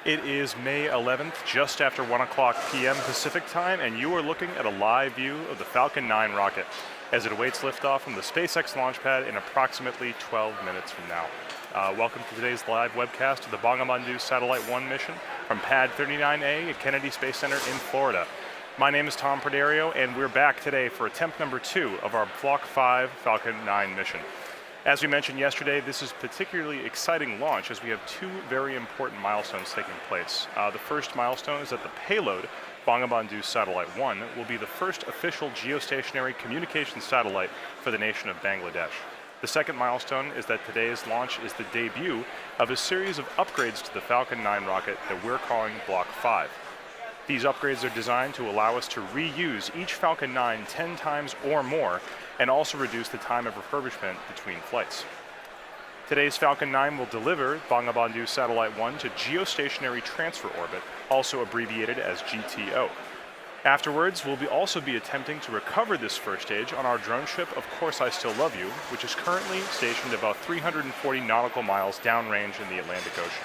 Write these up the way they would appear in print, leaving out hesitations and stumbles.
It is May 11th, just after 1 o'clock p.m. Pacific time, and you are looking at a live view of the Falcon 9 rocket as it awaits liftoff from the SpaceX launch pad in approximately 12 minutes from now. Welcome to today's live webcast of the Bangabandhu Satellite-1 mission from Pad 39A at Kennedy Space Center in Florida. My name is Tom Perderio, and we're back today for attempt number 2 of our Block 5 Falcon 9 mission. As we mentioned yesterday, this is a particularly exciting launch as we have 2 very important milestones taking place. The first milestone is that the payload, Bangabandhu Satellite-1, will be the first official geostationary communications satellite for the nation of Bangladesh. The second milestone is that today's launch is the debut of a series of upgrades to the Falcon 9 rocket that we're calling Block 5. These upgrades are designed to allow us to reuse each Falcon 9 10 times or more, and also reduce the time of refurbishment between flights. Today's Falcon 9 will deliver Bangabandhu Satellite-1 to geostationary transfer orbit, also abbreviated as GTO. Afterwards, we'll also be attempting to recover this first stage on our drone ship, Of Course I Still Love You, which is currently stationed about 340 nautical miles downrange in the Atlantic Ocean.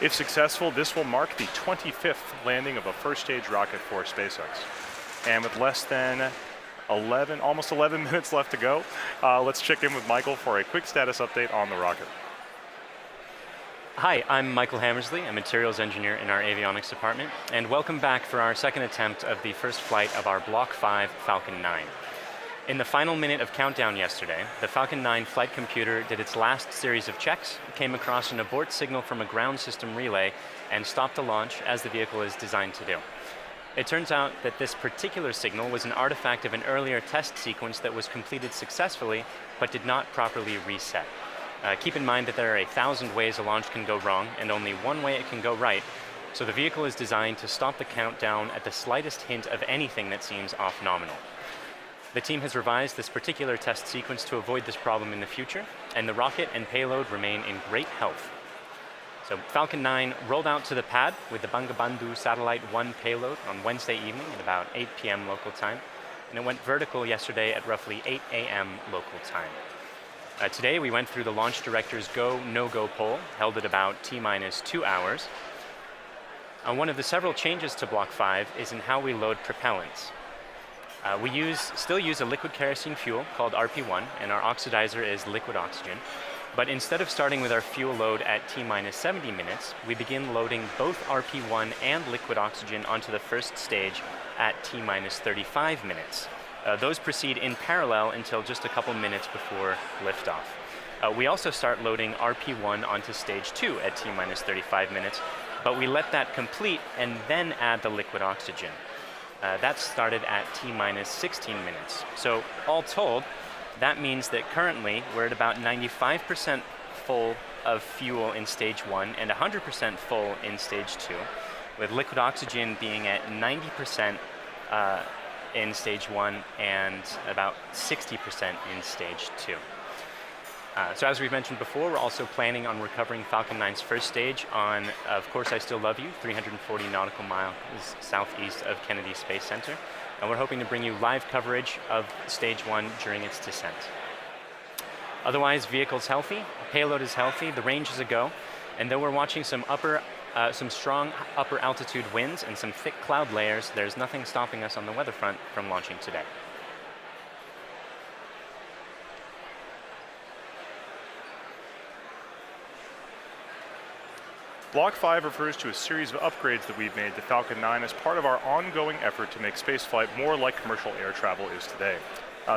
If successful, this will mark the 25th landing of a first stage rocket for SpaceX. And with less than almost 11 minutes left to go, let's check in with Michael for a quick status update on the rocket. Hi, I'm Michael Hammersley, a materials engineer in our avionics department, and welcome back for our second attempt of the first flight of our Block 5 Falcon 9. In the final minute of countdown yesterday, the Falcon 9 flight computer did its last series of checks, came across an abort signal from a ground system relay, and stopped the launch as the vehicle is designed to do. It turns out that this particular signal was an artifact of an earlier test sequence that was completed successfully, but did not properly reset. Keep in mind that there are 1,000 ways a launch can go wrong, and only one way it can go right, so the vehicle is designed to stop the countdown at the slightest hint of anything that seems off nominal. The team has revised this particular test sequence to avoid this problem in the future, and the rocket and payload remain in great health. So Falcon 9 rolled out to the pad with the Bangabandhu Satellite-1 payload on Wednesday evening at about 8 p.m. local time, and it went vertical yesterday at roughly 8 a.m. local time. Today we went through the launch director's go, no-go poll, held at about T-minus 2 hours. One of the several changes to Block 5 is in how we load propellants. We still use a liquid kerosene fuel called RP1, and our oxidizer is liquid oxygen. But instead of starting with our fuel load at T-minus 70 minutes, we begin loading both RP1 and liquid oxygen onto the first stage at T-minus 35 minutes. Those proceed in parallel until just a couple minutes before liftoff. We also start loading RP1 onto stage 2 at T-minus 35 minutes, but we let that complete and then add the liquid oxygen. That started at T-minus 16 minutes. So all told, that means that currently we're at about 95% full of fuel in stage 1 and 100% full in stage 2, with liquid oxygen being at 90% in stage 1 and about 60% in stage 2. So as we've mentioned before, we're also planning on recovering Falcon 9's first stage on Of Course I Still Love You, 340 nautical miles southeast of Kennedy Space Center. And we're hoping to bring you live coverage of stage 1 during its descent. Otherwise, vehicle's healthy, payload is healthy, the range is a go, and though we're watching some strong upper altitude winds and some thick cloud layers, there's nothing stopping us on the weather front from launching today. Block 5 refers to a series of upgrades that we've made to Falcon 9 as part of our ongoing effort to make spaceflight more like commercial air travel is today.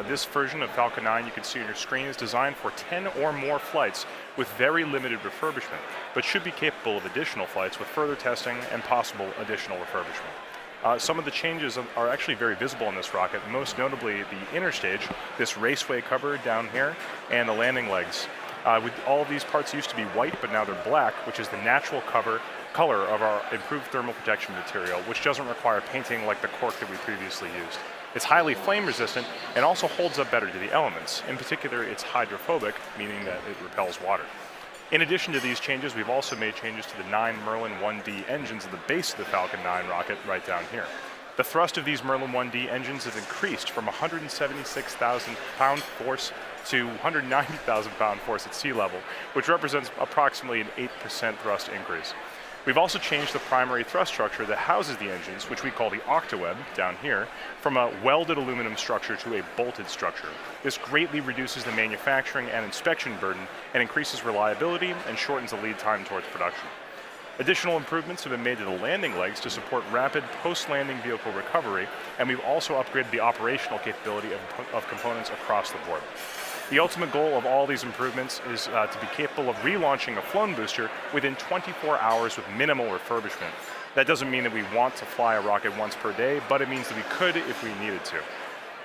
This version of Falcon 9 you can see on your screen is designed for 10 or more flights with very limited refurbishment, but should be capable of additional flights with further testing and possible additional refurbishment. Some of the changes are actually very visible in this rocket, most notably the inner stage, this raceway cover down here, and the landing legs. All of these parts used to be white, but now they're black, which is the natural color of our improved thermal protection material, which doesn't require painting like the cork that we previously used. It's highly flame resistant and also holds up better to the elements. In particular, it's hydrophobic, meaning that it repels water. In addition to these changes, we've also made changes to the 9 Merlin 1D engines at the base of the Falcon 9 rocket right down here. The thrust of these Merlin 1D engines has increased from 176,000 pound force to 190,000 pound force at sea level, which represents approximately an 8% thrust increase. We've also changed the primary thrust structure that houses the engines, which we call the octaweb down here, from a welded aluminum structure to a bolted structure. This greatly reduces the manufacturing and inspection burden and increases reliability and shortens the lead time towards production. Additional improvements have been made to the landing legs to support rapid post-landing vehicle recovery, and we've also upgraded the operational capability of components across the board. The ultimate goal of all these improvements is to be capable of relaunching a flown booster within 24 hours with minimal refurbishment. That doesn't mean that we want to fly a rocket once per day, but it means that we could if we needed to.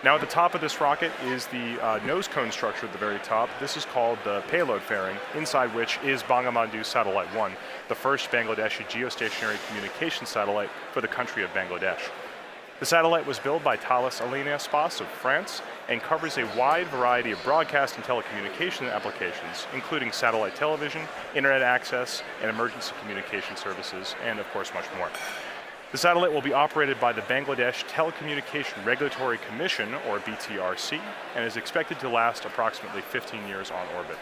Now at the top of this rocket is the nose cone structure at the very top. This is called the payload fairing, inside which is Bangabandhu Satellite-1, the first Bangladeshi geostationary communication satellite for the country of Bangladesh. The satellite was built by Thales Alenia Space of France and covers a wide variety of broadcast and telecommunication applications, including satellite television, internet access, and emergency communication services, and of course much more. The satellite will be operated by the Bangladesh Telecommunication Regulatory Commission, or BTRC, and is expected to last approximately 15 years on orbit.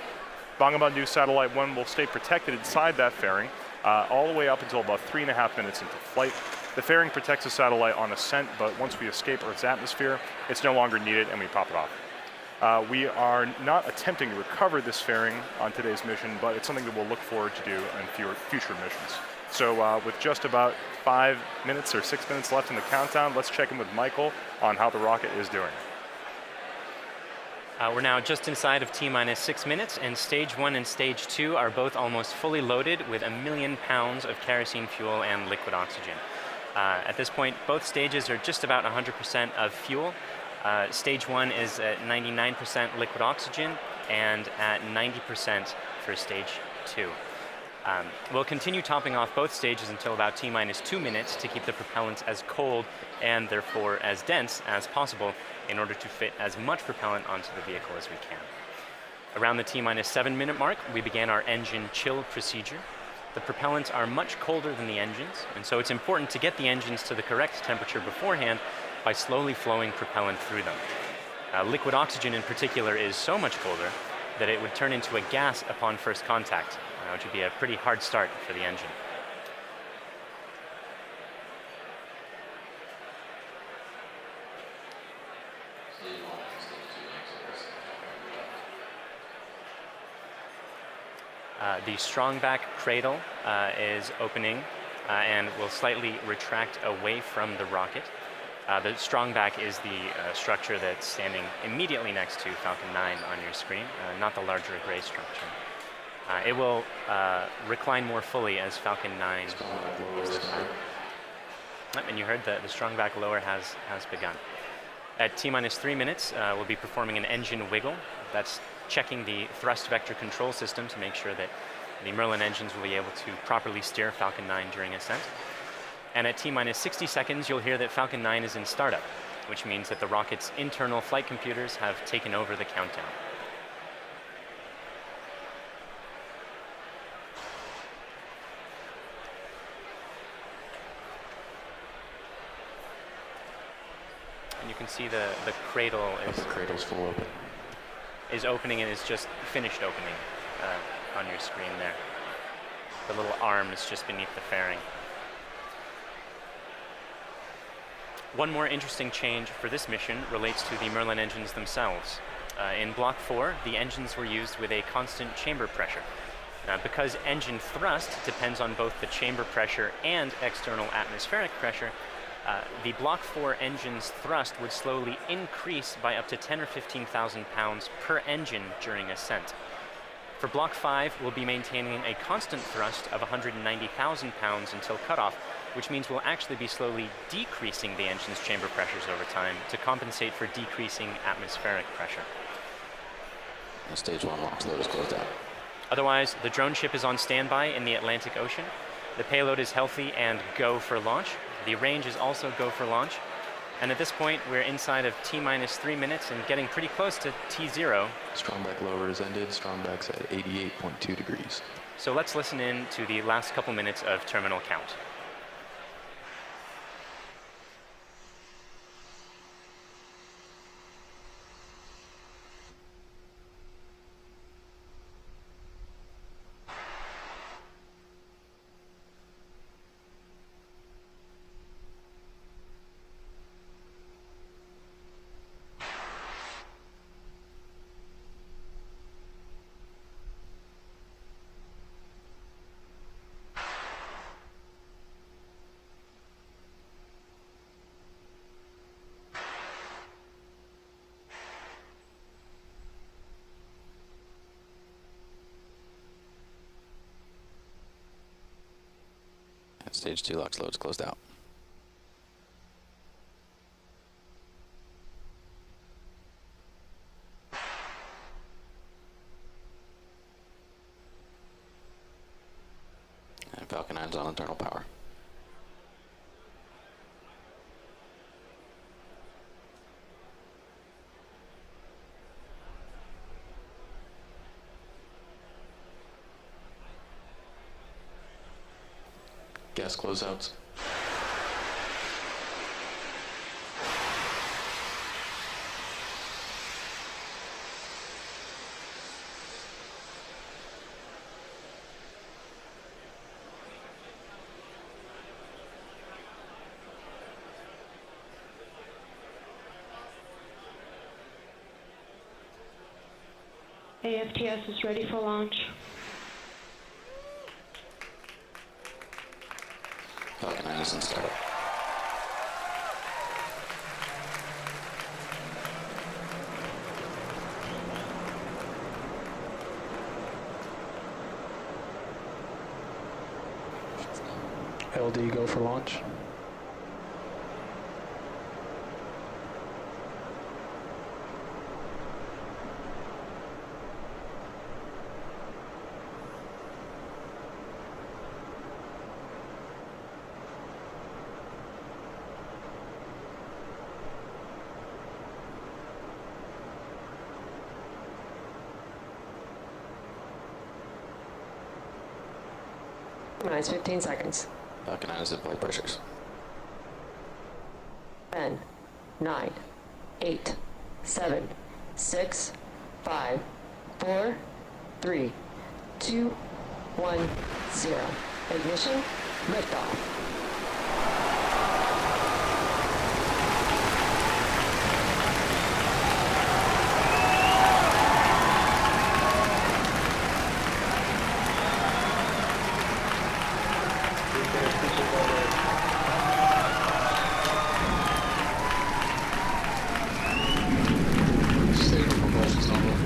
Bangabandhu Satellite-1 will stay protected inside that fairing all the way up until about 3.5 minutes into flight. The fairing protects the satellite on ascent, but once we escape Earth's atmosphere, it's no longer needed and we pop it off. We are not attempting to recover this fairing on today's mission, but it's something that we'll look forward to do in future missions. So with just about 5 minutes or 6 minutes left in the countdown, let's check in with Michael on how the rocket is doing. We're now just inside of T-minus 6 minutes, and Stage 1 and Stage 2 are both almost fully loaded with 1 million pounds of kerosene fuel and liquid oxygen. At this point, both stages are just about 100% of fuel. Stage 1 is at 99% liquid oxygen and at 90% for Stage 2. We'll continue topping off both stages until about T-minus 2 minutes to keep the propellants as cold and therefore as dense as possible in order to fit as much propellant onto the vehicle as we can. Around the T-minus 7 minute mark, we began our engine chill procedure. The propellants are much colder than the engines, and so it's important to get the engines to the correct temperature beforehand by slowly flowing propellant through them. Liquid oxygen in particular is so much colder that it would turn into a gas upon first contact, which would be a pretty hard start for the engine. The strongback cradle is opening and will slightly retract away from the rocket. The strongback is the structure that's standing immediately next to Falcon 9 on your screen, not the larger gray structure. It will recline more fully as Falcon 9 moves the power. And you heard the strongback lower has begun. At T-minus 3 minutes, we'll be performing an engine wiggle. That's checking the thrust vector control system to make sure that the Merlin engines will be able to properly steer Falcon 9 during ascent. And at T-minus 60 seconds, you'll hear that Falcon 9 is in startup, which means that the rocket's internal flight computers have taken over the countdown. And you can see the cradle is... The cradle's full open. Is opening and is just finished opening on your screen there. The little arm is just beneath the fairing. One more interesting change for this mission relates to the Merlin engines themselves. In Block 4, the engines were used with a constant chamber pressure. Because engine thrust depends on both the chamber pressure and external atmospheric pressure, the Block 4 engine's thrust would slowly increase by up to 10 or 15,000 pounds per engine during ascent. For Block 5, we'll be maintaining a constant thrust of 190,000 pounds until cutoff, which means we'll actually be slowly decreasing the engine's chamber pressures over time to compensate for decreasing atmospheric pressure. Stage 1 launch load is closed out. Otherwise, the drone ship is on standby in the Atlantic Ocean. The payload is healthy and go for launch. The range is also go for launch. And at this point, we're inside of T-minus 3 minutes and getting pretty close to T0. Strongback lower is ended. Strongback's at 88.2 degrees. So let's listen in to the last couple minutes of terminal count. Stage 2 LOX loads closed out. And Falcon 9's on internal power. Gas closeouts. AFTS is ready for launch. Falcon 9 is in startup. LD go for launch. Minus 15 seconds. Falcon 9 is at flight pressures. 10, 9, 8, 7, 6, 5, 4, 3, 2, 1, 0. Ignition, liftoff. Stable propulsion's normal.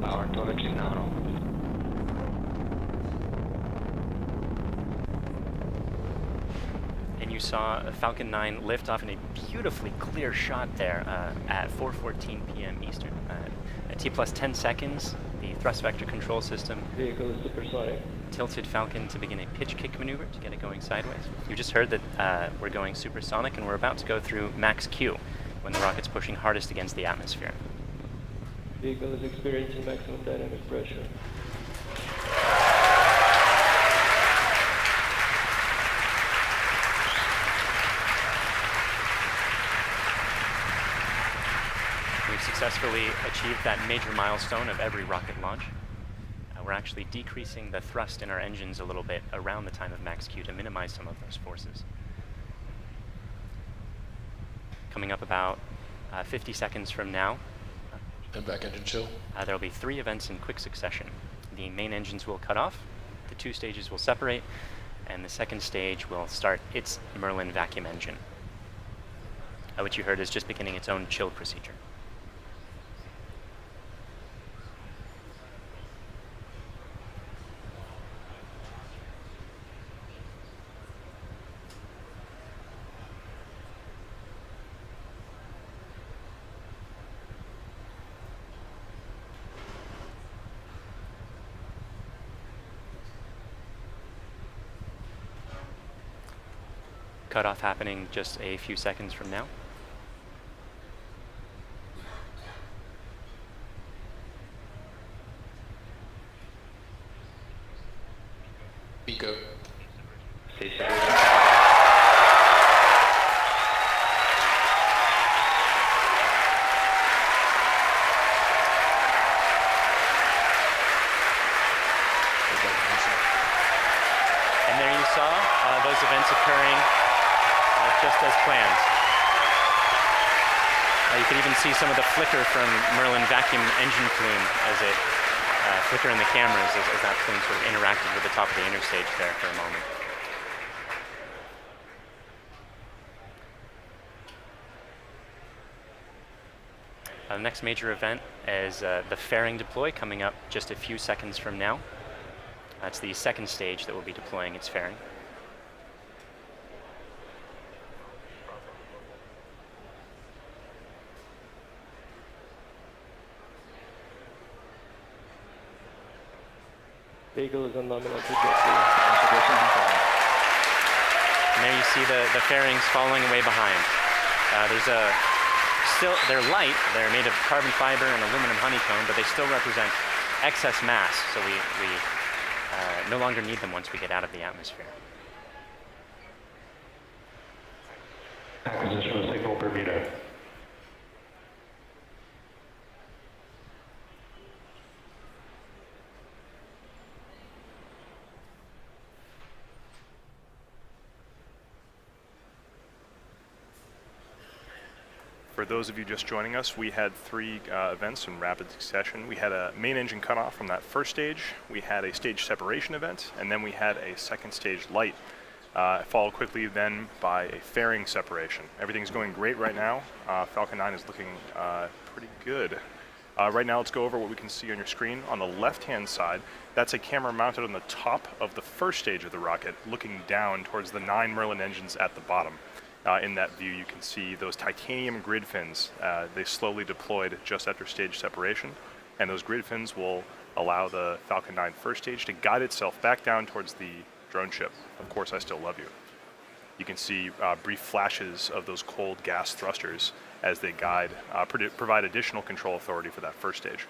Power telemetry nominal. And you saw a Falcon 9 lift off in a beautifully clear shot there at 4:14 p.m. Eastern. At T plus 10 seconds, the thrust vector control system Vehicle is supersonic. tilted Falcon to begin a pitch kick maneuver to get it going sideways. You just heard that we're going supersonic and we're about to go through max Q when the rocket's pushing hardest against the atmosphere. Vehicle is experiencing maximum dynamic pressure. We've successfully achieved that major milestone of every rocket launch. We're actually decreasing the thrust in our engines a little bit around the time of max Q to minimize some of those forces. Coming up about 50 seconds from now, And back engine chill. there will be 3 events in quick succession. The main engines will cut off, the 2 stages will separate, and the second stage will start its Merlin vacuum engine, which you heard is just beginning its own chill procedure. Cutoff happening just a few seconds from now. Pico. Station. And there you saw those events occurring just as planned. You could even see some of the flicker from Merlin vacuum engine plume as it flicker in the cameras as that plane sort of interacted with the top of the interstage there for a moment. The next major event is the fairing deploy coming up just a few seconds from now. That's the second stage that will be deploying its fairing. Vehicle is on nominal trajectory. And there you see the fairings falling away behind. They're light, they're made of carbon fiber and aluminum honeycomb, but they still represent excess mass, so we no longer need them once we get out of the atmosphere. Acquisition of signal Bermuda. For those of you just joining us, we had three events in rapid succession. We had a main engine cutoff from that first stage, we had a stage separation event, and then we had a second stage light, followed quickly then by a fairing separation. Everything's going great right now. Falcon 9 is looking pretty good. Right now, let's go over what we can see on your screen. On the left-hand side, that's a camera mounted on the top of the first stage of the rocket, looking down towards the 9 Merlin engines at the bottom. In that view, you can see those titanium grid fins. They slowly deployed just after stage separation, and those grid fins will allow the Falcon 9 first stage to guide itself back down towards the drone ship. Of course, I still love you. You can see brief flashes of those cold gas thrusters as they guide, provide additional control authority for that first stage.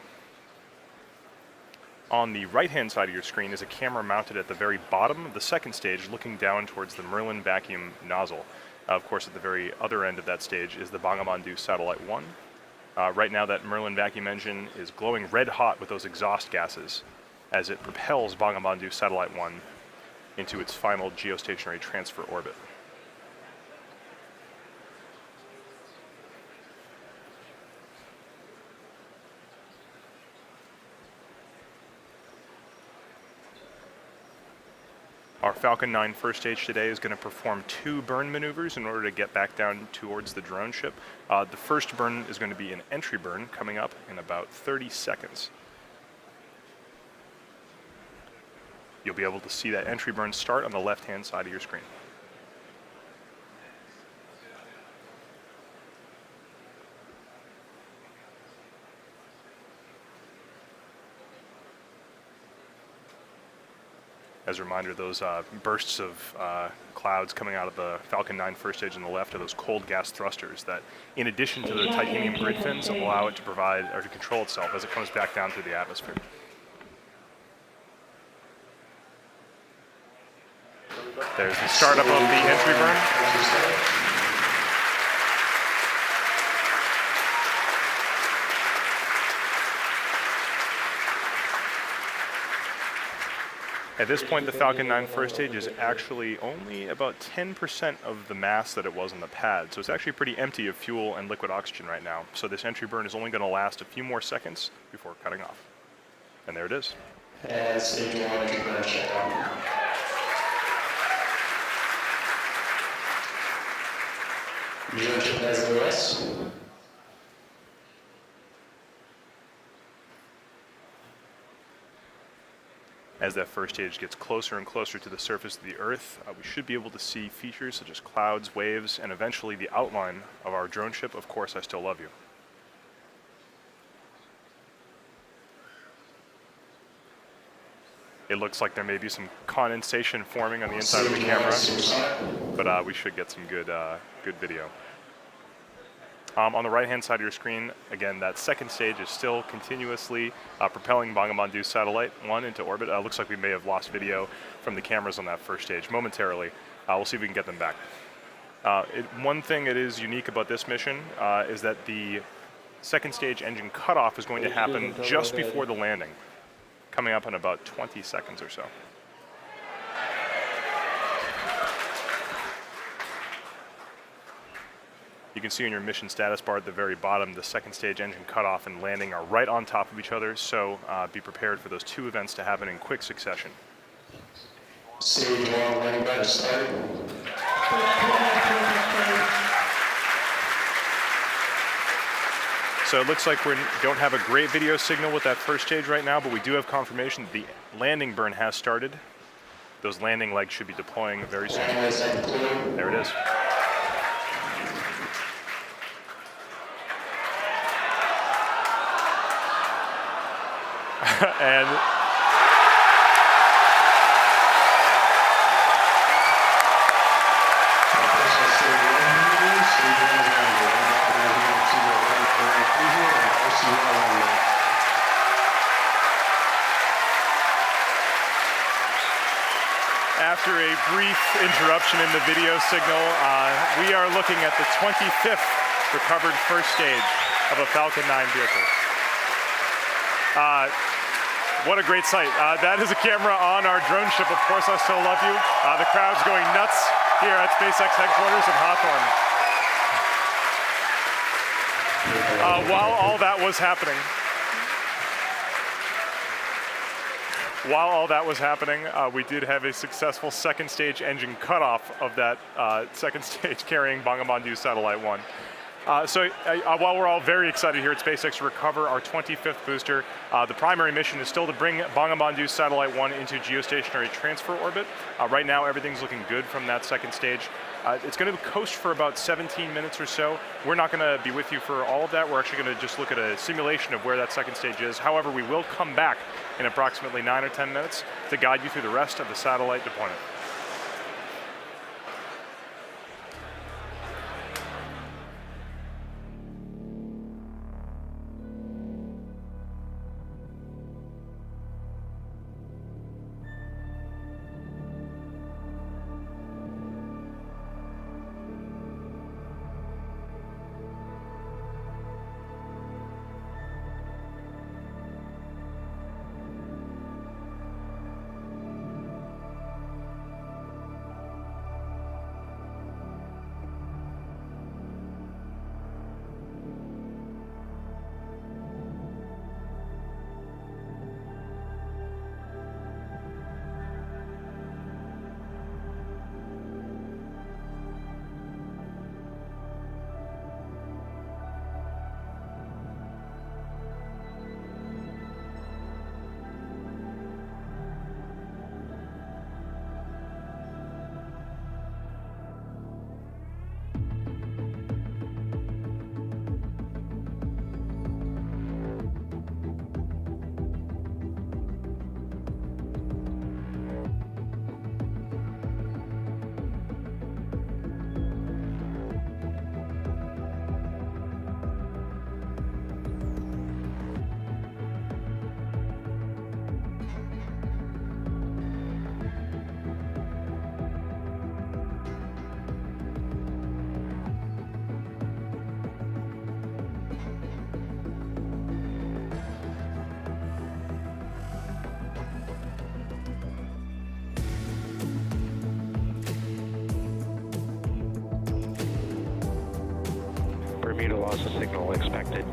On the right-hand side of your screen is a camera mounted at the very bottom of the second stage, looking down towards the Merlin vacuum nozzle. Of course, at the very other end of that stage is the Bangabandhu Satellite-1. Right now, that Merlin vacuum engine is glowing red hot with those exhaust gases as it propels Bangabandhu Satellite-1 into its final geostationary transfer orbit. Our Falcon 9 first stage today is going to perform 2 burn maneuvers in order to get back down towards the drone ship. The first burn is going to be an entry burn coming up in about 30 seconds. You'll be able to see that entry burn start on the left-hand side of your screen. As a reminder, those bursts of clouds coming out of the Falcon 9 first stage on the left are those cold gas thrusters that, in addition to the titanium grid fins, allow it to provide or to control itself as it comes back down through the atmosphere. There's the startup of the entry burn. At this point, the Falcon 9 first stage is actually only about 10% of the mass that it was on the pad, so it's actually pretty empty of fuel and liquid oxygen right now. So this entry burn is only going to last a few more seconds before cutting off. And there it is. And stage 1 entry burn checkout. Drone ship has OS. As that first stage gets closer and closer to the surface of the Earth, we should be able to see features such as clouds, waves, and eventually the outline of our drone ship. Of course, I still love you. It looks like there may be some condensation forming on the inside of the camera, but we should get some good video. On the right-hand side of your screen, again, that second stage is still continuously propelling Bangabandhu Satellite-1 into orbit. Looks like we may have lost video from the cameras on that first stage momentarily. We'll see if we can get them back. One thing that is unique about this mission is that the second stage engine cutoff is going to happen just before the landing, coming up in about 20 seconds or so. You can see in your mission status bar at the very bottom, the second stage engine cutoff and landing are right on top of each other, so be prepared for those two events to happen in quick succession. Stage 1 landing badge started. So it looks like we don't have a great video signal with that first stage right now, but we do have confirmation that the landing burn has started. Those landing legs should be deploying very soon. Landing legs have deployed. There it is. And after a brief interruption in the video signal, we are looking at the 25th recovered first stage of a Falcon 9 vehicle. What a great sight. That is a camera on our drone ship, Of Course I Still Love You. The crowd's going nuts here at SpaceX headquarters in Hawthorne. While all that was happening, we did have a successful second stage engine cutoff of that second stage carrying Bangabandhu Satellite-1. While we're all very excited here at SpaceX to recover our 25th booster, the primary mission is still to bring Bangabandhu Satellite-1 into geostationary transfer orbit. Right now, everything's looking good from that second stage. It's going to coast for about 17 minutes or so. We're not going to be with you for all of that. We're actually going to just look at a simulation of where that second stage is. However, we will come back in approximately 9 or 10 minutes to guide you through the rest of the satellite deployment. Bermuda loss of signal expected.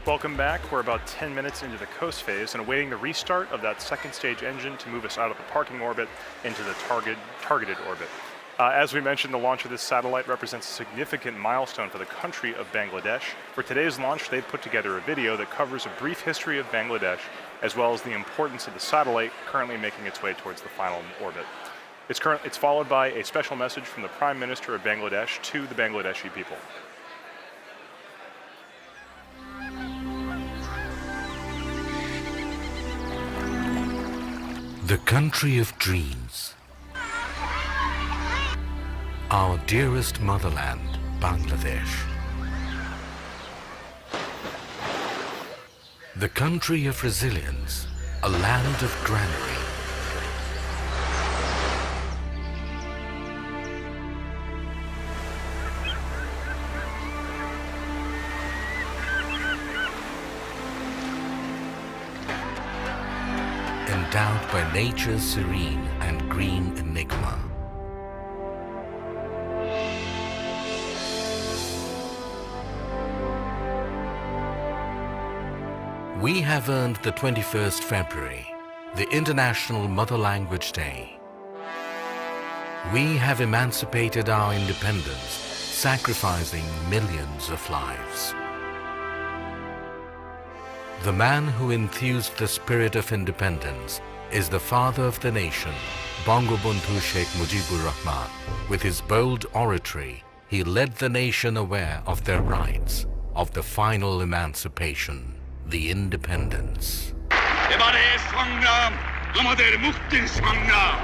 Welcome back. We're about 10 minutes into the coast phase and awaiting the restart of that second stage engine to move us out of the parking orbit into the targeted orbit. As we mentioned, the launch of this satellite represents a significant milestone for the country of Bangladesh. For today's launch, they've put together a video that covers a brief history of Bangladesh, as well as the importance of the satellite currently making its way towards the final orbit. It's followed by a special message from the Prime Minister of Bangladesh to the Bangladeshi people. The country of dreams. Our dearest motherland, Bangladesh. The country of resilience, a land of granary. Endowed by nature's serene and green enigma. We have earned the 21st February, the International Mother Language Day. We have emancipated our independence, sacrificing millions of lives. The man who enthused the spirit of independence is the father of the nation, Bangabandhu Sheikh Mujibur Rahman. With his bold oratory, he led the nation aware of their rights, of the final emancipation, the independence. এবারে সংগ্রাম আমাদের মুক্তির সংগ্রাম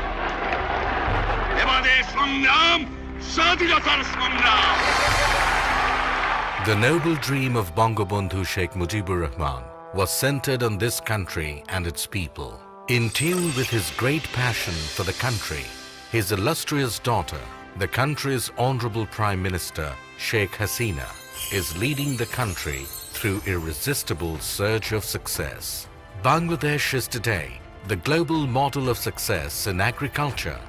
এবারে সংগ্রাম স্বাধীনতার সংগ্রাম The noble dream of Bangabandhu Sheikh Mujibur Rahman was centered on this country and its people. In tune with his great passion for the country, his illustrious daughter, the country's Honorable Prime Minister Sheikh Hasina, is leading the country through irresistible surge of success. Bangladesh is today the global model of success in agriculture,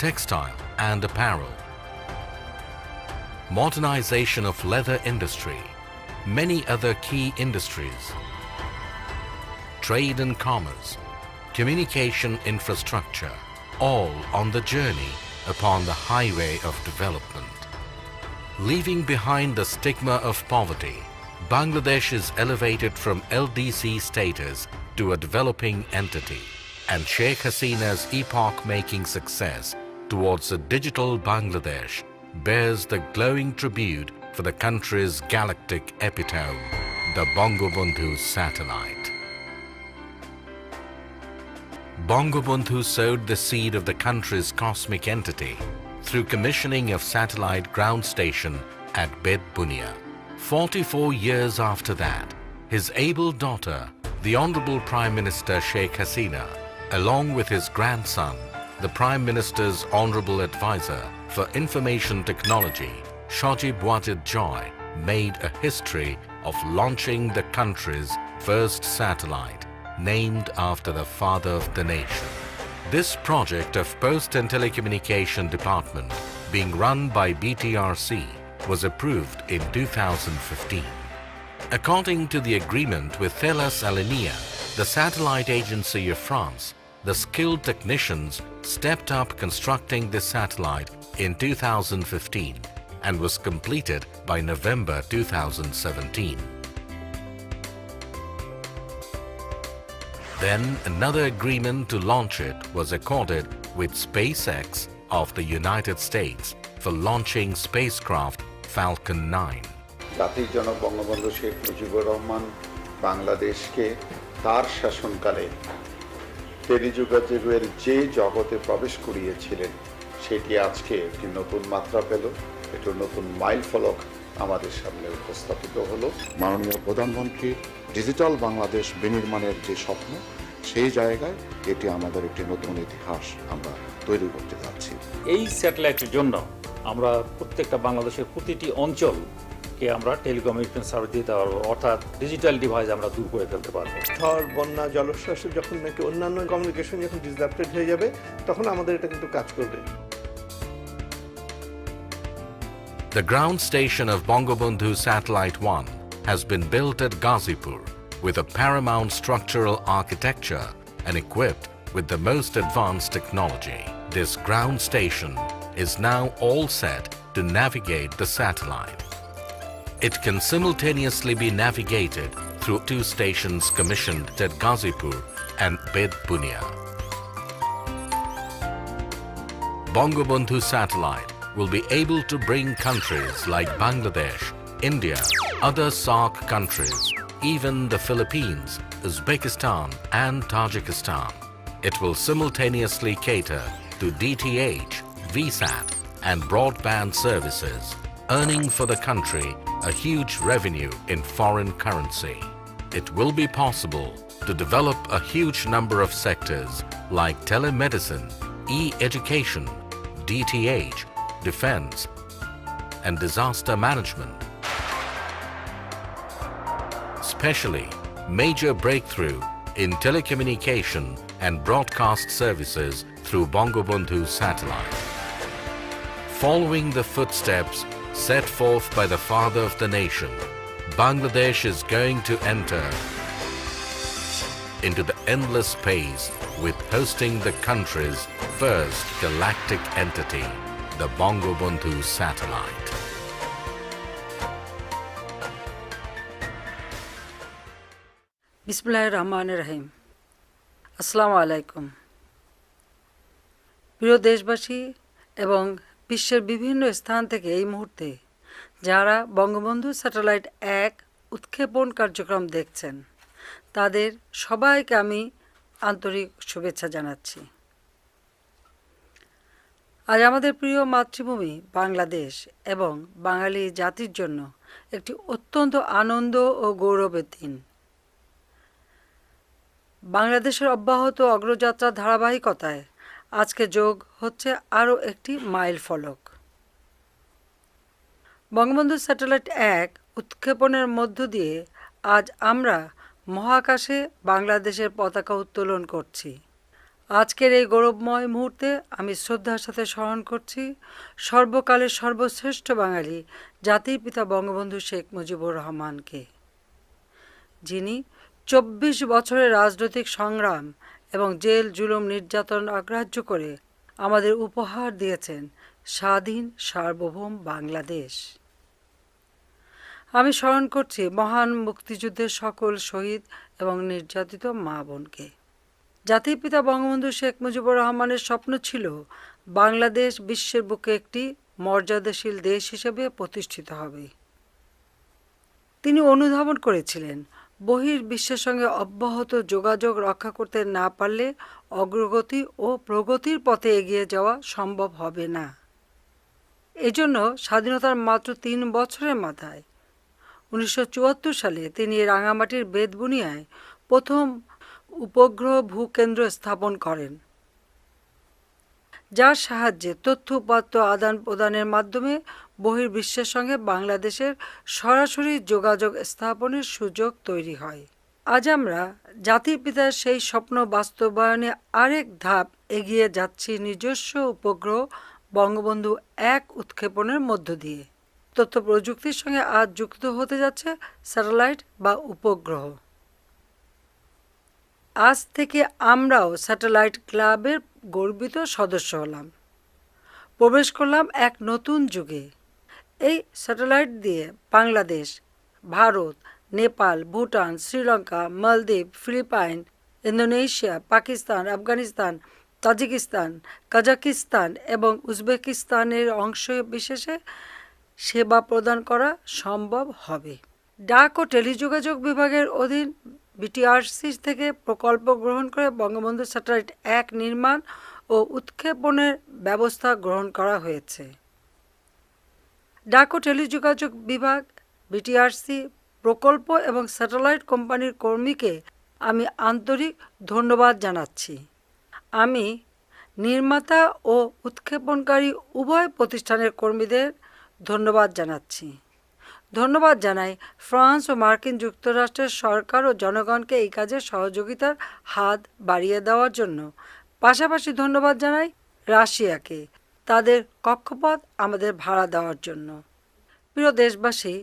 textile and apparel, modernization of leather industry, many other key industries, trade and commerce, communication infrastructure, all on the journey upon the highway of development. Leaving behind the stigma of poverty, Bangladesh is elevated from LDC status to a developing entity, and Sheikh Hasina's epoch-making success towards a digital Bangladesh bears the glowing tribute for the country's galactic epitome, the Bangabandhu Satellite. Bangabandhu sowed the seed of the country's cosmic entity through commissioning of satellite ground station at Bed Bunia. 44 years after that, his able daughter, the Honorable Prime Minister Sheikh Hasina, along with his grandson, the Prime Minister's Honorable Advisor for Information Technology, Shajib Wajid Joy, made a history of launching the country's first satellite, named after the father of the nation. This project of Post and Telecommunication Department, being run by BTRC, was approved in 2015. According to the agreement with Thales Alenia, the satellite agency of France, the skilled technicians stepped up constructing this satellite in 2015 and was completed by November 2017. Then another agreement to launch it was accorded with SpaceX of the United States for launching spacecraft Falcon 9. জাতির জনক বঙ্গবন্ধু শেখ মুজিবুর রহমান বাংলাদেশকে তার শাসনকালে টেলিযোগাযোগের যে জগতে প্রবেশ করিয়েছিলেন সেটি আজকে একটি নতুন মাত্রা পেল, একটি নতুন মাইলফলক আমাদের সামনে উপস্থাপিত হলো। মাননীয় প্রধানমন্ত্রীর ডিজিটাল বাংলাদেশ বিনির্মাণের যে স্বপ্ন, সেই জায়গায় এটি আমাদের একটি নতুন ইতিহাস আমরা তৈরি করতে যাচ্ছি। এই স্যাটেলাইটের জন্য আমরা প্রত্যেকটা বাংলাদেশের প্রতিটি অঞ্চলকে আমরা টেলিকমিউনিকেশন সার্ভিস দিতে পারবো, অর্থাৎ ডিজিটাল ডিভাইস আমরা দূর করে ফেলতে পারবো। ঝড়, বন্যা, জলোচ্ছ্বাসে যখন নাকি অন্যান্য কমিউনিকেশন যখন ডিসরাপ্টেড হয়ে যাবে, তখন আমাদের এটা কিন্তু কাজ করবে। The ground station of Bangabandhu Satellite-1 has been built at Ghazipur with a paramount structural architecture and equipped with the most advanced technology. This ground station is now all set to navigate the satellite. It can simultaneously be navigated through 2 stations commissioned at Ghazipur and Bed Bunia. Bangabandhu Satellite will be able to bring countries like Bangladesh, India, other SAARC countries, even the Philippines, Uzbekistan and Tajikistan. It will simultaneously cater to DTH, VSAT and broadband services, earning for the country a huge revenue in foreign currency. It will be possible to develop a huge number of sectors like telemedicine, e-education, DTH, defense, and disaster management. Especially major breakthrough in telecommunication and broadcast services through Bangabandhu Satellite. Following the footsteps set forth by the father of the nation, Bangladesh is going to enter into the endless space with hosting the country's first galactic entity, the Bangabandhu Satellite. বিসমিল্লাহির রহমানির রহিম। আসসালামু আলাইকুম। প্রিয় দেশবাসী এবং বিশ্বের বিভিন্ন স্থান থেকে এই মুহূর্তে যারা বঙ্গবন্ধু স্যাটেলাইট 1 উৎক্ষেপণ কার্যক্রম দেখছেন তাদের সবাইকে আমি আন্তরিক শুভেচ্ছা জানাচ্ছি। আজ আমাদের প্রিয় মাতৃভূমি বাংলাদেশ এবং বাঙালি জাতির জন্য একটি অত্যন্ত আনন্দ ও গৌরবের দিন। বাংলাদেশের অব্যাহত অগ্রযাত্রার ধারাবাহিকতায় আজকে যোগ হচ্ছে আরও একটি মাইল ফলক। বঙ্গবন্ধু স্যাটেলাইট 1 উৎক্ষেপণের মধ্য দিয়ে আজ আমরা মহাকাশে বাংলাদেশের পতাকা উত্তোলন করছি। আজকের এই গৌরবময় মুহূর্তে আমি শ্রদ্ধার সাথে স্মরণ করছি সর্বকালের সর্বশ্রেষ্ঠ বাঙালি জাতির পিতা বঙ্গবন্ধু শেখ মুজিবুর রহমানকে, যিনি 24 বছরের রাজনৈতিক সংগ্রাম এবং জেল জুলুম নির্যাতন অগ্রাহ্য করে আমাদের উপহার দিয়েছেন স্বাধীন সার্বভৌম বাংলাদেশ। আমি স্মরণ করছি মহান মুক্তিযুদ্ধের সকল শহীদ এবং নির্যাতিত মা বোনকে। জাতির পিতা বঙ্গবন্ধু শেখ মুজিবুর রহমানের স্বপ্ন ছিল বাংলাদেশ বিশ্বের বুকে একটি মর্যাদাশীল দেশ হিসেবে প্রতিষ্ঠিত হবে। তিনি অনুধাবন করেছিলেন বহির্বিশ্বের সঙ্গে অব্যাহত যোগাযোগ রক্ষা করতে না পারলে অগ্রগতি ও প্রগতির পথে এগিয়ে যাওয়া সম্ভব হবে না। এজন্য স্বাধীনতার মাত্র 3 বছরের মাথায় 1974 সালে তিনি রাঙামাটির বেতবুনিয়ায় প্রথম উপগ্রহ ভূকেন্দ্র স্থাপন করেন, যার সাহায্যে তথ্য উপাত্ত আদান প্রদানের মাধ্যমে বহির্বিশ্বের সঙ্গে বাংলাদেশের সরাসরি যোগাযোগ স্থাপনের সুযোগ তৈরি হয়। আজ আমরা জাতির পিতার সেই স্বপ্ন বাস্তবায়নে আরেক ধাপ এগিয়ে যাচ্ছি নিজস্ব উপগ্রহ বঙ্গবন্ধু 1 উৎক্ষেপণের মধ্য দিয়ে। তথ্য প্রযুক্তির সঙ্গে আজ যুক্ত হতে যাচ্ছে স্যাটেলাইট বা উপগ্রহ। আজ থেকে আমরাও স্যাটেলাইট ক্লাবের গর্বিত সদস্য হলাম, প্রবেশ করলাম এক নতুন যুগে। এই স্যাটেলাইট দিয়ে Bangladesh, Bharat, Nepal, Bhutan, Sri Lanka, Maldives, Philippines, Indonesia, Pakistan, Afghanistan, Tajikistan, Kazakhstan এবং উজবেকিস্তানের অংশ বিশেষে সেবা প্রদান করা সম্ভব হবে। ডাক ও টেলিযোগাযোগ বিভাগের অধীন বিটিআরসি থেকে প্রকল্প গ্রহণ করে বঙ্গবন্ধু স্যাটেলাইট 1 নির্মাণ ও উৎক্ষেপণের ব্যবস্থা গ্রহণ করা হয়েছে। ডাক ও টেলিযোগাযোগ বিভাগ, বিটিআরসি, প্রকল্প এবং স্যাটেলাইট কোম্পানির কর্মীকে আমি আন্তরিক ধন্যবাদ জানাচ্ছি। আমি নির্মাতা ও উৎক্ষেপণকারী উভয় প্রতিষ্ঠানের কর্মীদের ধন্যবাদ জানাচ্ছি। ধন্যবাদ জানাই ফ্রান্স ও মার্কিন যুক্তরাষ্ট্রের সরকার ও জনগণকে এই কাজে সহযোগিতার হাত বাড়িয়ে দেওয়ার জন্য। পাশাপাশি ধন্যবাদ জানাই রাশিয়াকে তাদের কক্ষপথ আমাদের ভাড়া দেওয়ার জন্য। প্রিয় দেশবাসী,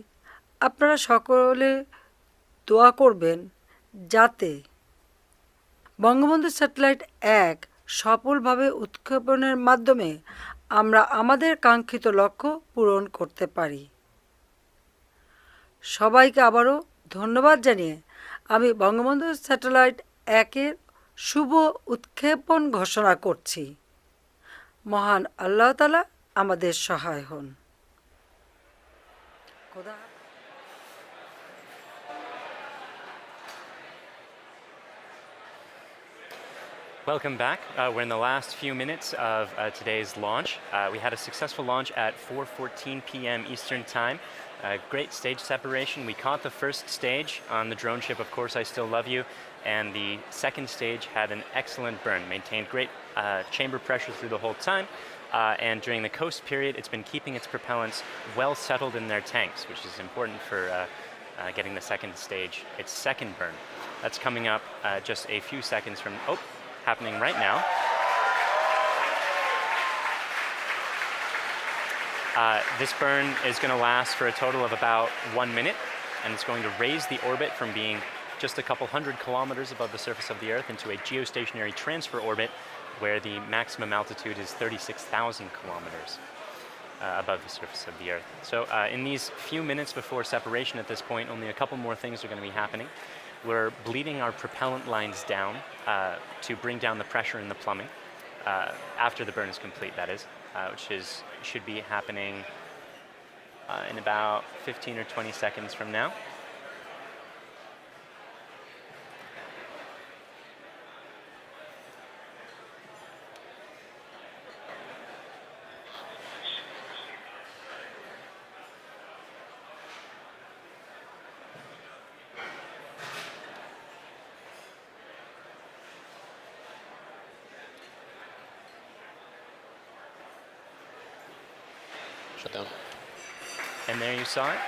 আপনারা সকলে দোয়া করবেন যাতে বঙ্গবন্ধু স্যাটেলাইট 1 সফলভাবে উৎক্ষেপণের মাধ্যমে আমরা আমাদের কাঙ্ক্ষিত লক্ষ্য পূরণ করতে পারি। সবাইকে আবারও ধন্যবাদ জানিয়ে আমি বঙ্গবন্ধু স্যাটেলাইট 1-এর শুভ উৎক্ষেপণ ঘোষণা করছি। মহান আল্লাহ তাআলা আমাদের সহায় হন। Welcome back. We're in the last few minutes of today's launch. We had a successful launch at 4:14 p.m. Eastern Time. Great stage separation. We caught the first stage on the drone ship, Of Course I Still Love You, and the second stage had an excellent burn, maintained great chamber pressure through the whole time, and during the coast period it's been keeping its propellants well settled in their tanks, which is important for getting the second stage, its second burn. That's coming up just a few seconds from, happening right now. This burn is going to last for a total of about 1 minute, and it's going to raise the orbit from being just a couple hundred kilometers above the surface of the Earth into a geostationary transfer orbit where the maximum altitude is 36,000 kilometers above the surface of the Earth. So in these few minutes before separation at this point, only a couple more things are going to be happening. We're bleeding our propellant lines down to bring down the pressure in the plumbing after the burn is complete, that is, which should be happening in about 15 or 20 seconds from now. Shut down. And there you saw it.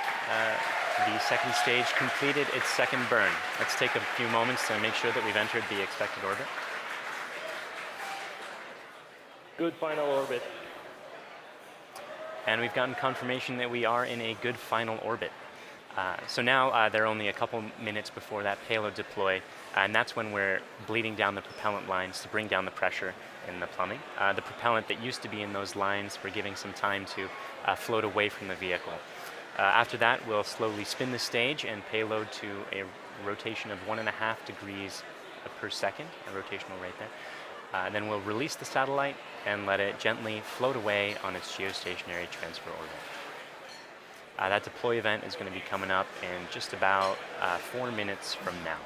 The second stage completed its second burn. Let's take a few moments to make sure that we've entered the expected orbit. Good final orbit. And we've gotten confirmation that we are in a good final orbit. So now they're only a couple minutes before that payload deploy, and that's when we're bleeding down the propellant lines to bring down the pressure in the plumbing. The propellant that used to be in those lines, we're giving some time to float away from the vehicle. After that, we'll slowly spin the stage and payload to a rotation of 1.5 degrees per second, a rotational rate there. Then we'll release the satellite and let it gently float away on its geostationary transfer orbit. That deploy event is going to be coming up in just about 4 minutes from now.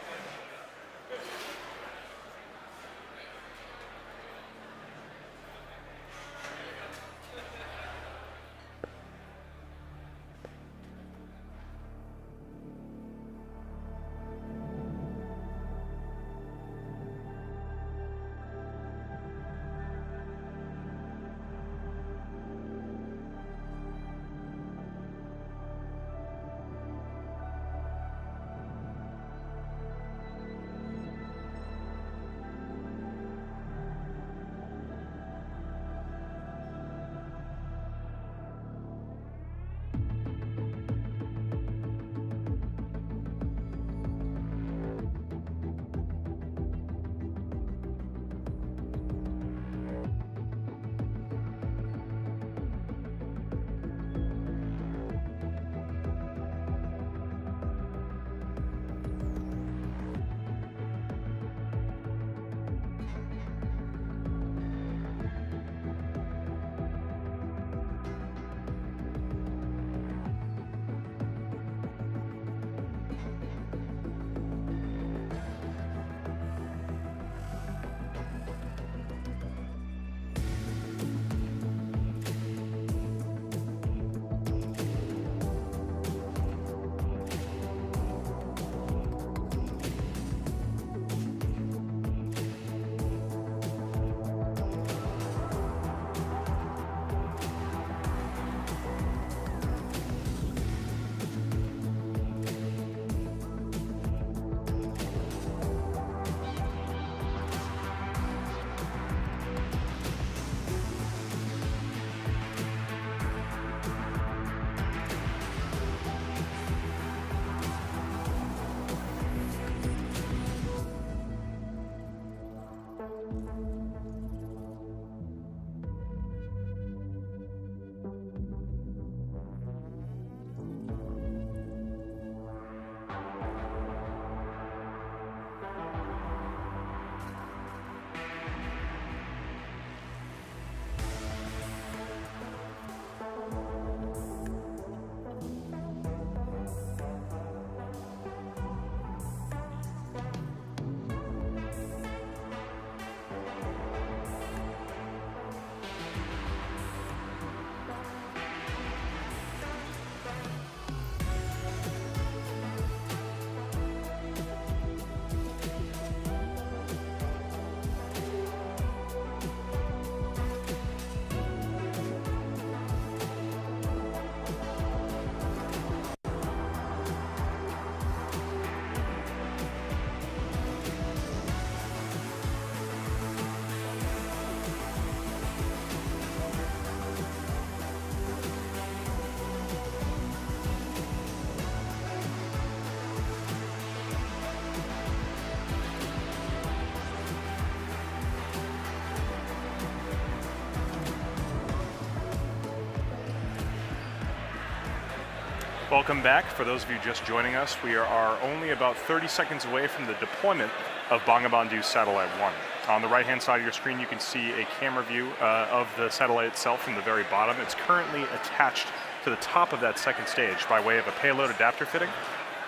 Welcome back. For those of you just joining us, we are only about 30 seconds away from the deployment of Bangabandhu Satellite-1. On the right-hand side of your screen, you can see a camera view of the satellite itself from the very bottom. It's currently attached to the top of that second stage by way of a payload adapter fitting.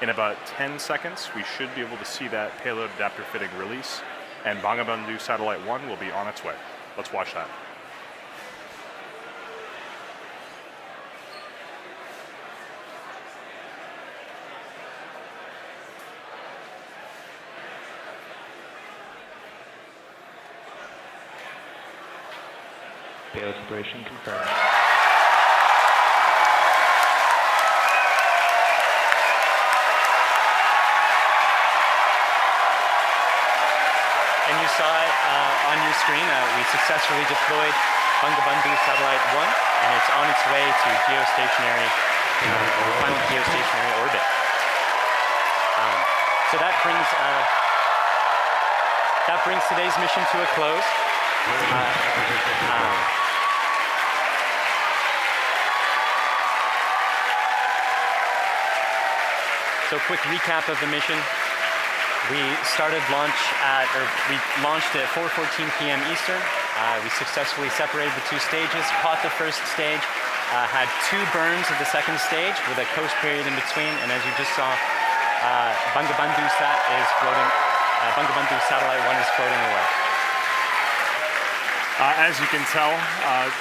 In about 10 seconds, we should be able to see that payload adapter fitting release, and Bangabandhu Satellite-1 will be on its way. Let's watch that. Payload separation confirmed. And you saw it on your screen. We successfully deployed Bangabandhu Satellite-1, and it's on its way to geostationary, final geostationary orbit. So that brings today's mission to a close. So quick recap of the mission. We launched at 4:14 p.m. Eastern. We successfully separated the two stages, caught the first stage, had 2 burns of the second stage with a coast period in between, and as you just saw, Bangabandhu Satellite-1 is floating away. As you can tell,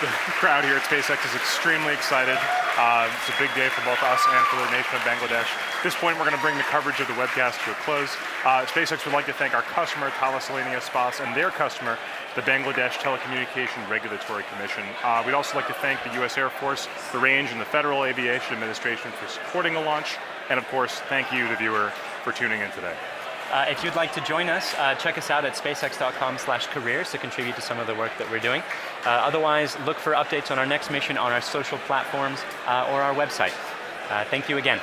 the crowd here at SpaceX is extremely excited. It's a big day for both us and for the nation of Bangladesh. At this point, we're going to bring the coverage of the webcast to a close. SpaceX would like to thank our customer, Thalassalinia Spas, and their customer, the Bangladesh Telecommunication Regulatory Commission. We'd also like to thank the U.S. Air Force, the Range, and the Federal Aviation Administration for supporting the launch. And of course, thank you, the viewer, for tuning in today. If you'd like to join us, check us out at spacex.com/careers to contribute to some of the work that we're doing. Otherwise, look for updates on our next mission on our social platforms or our website. Thank you again.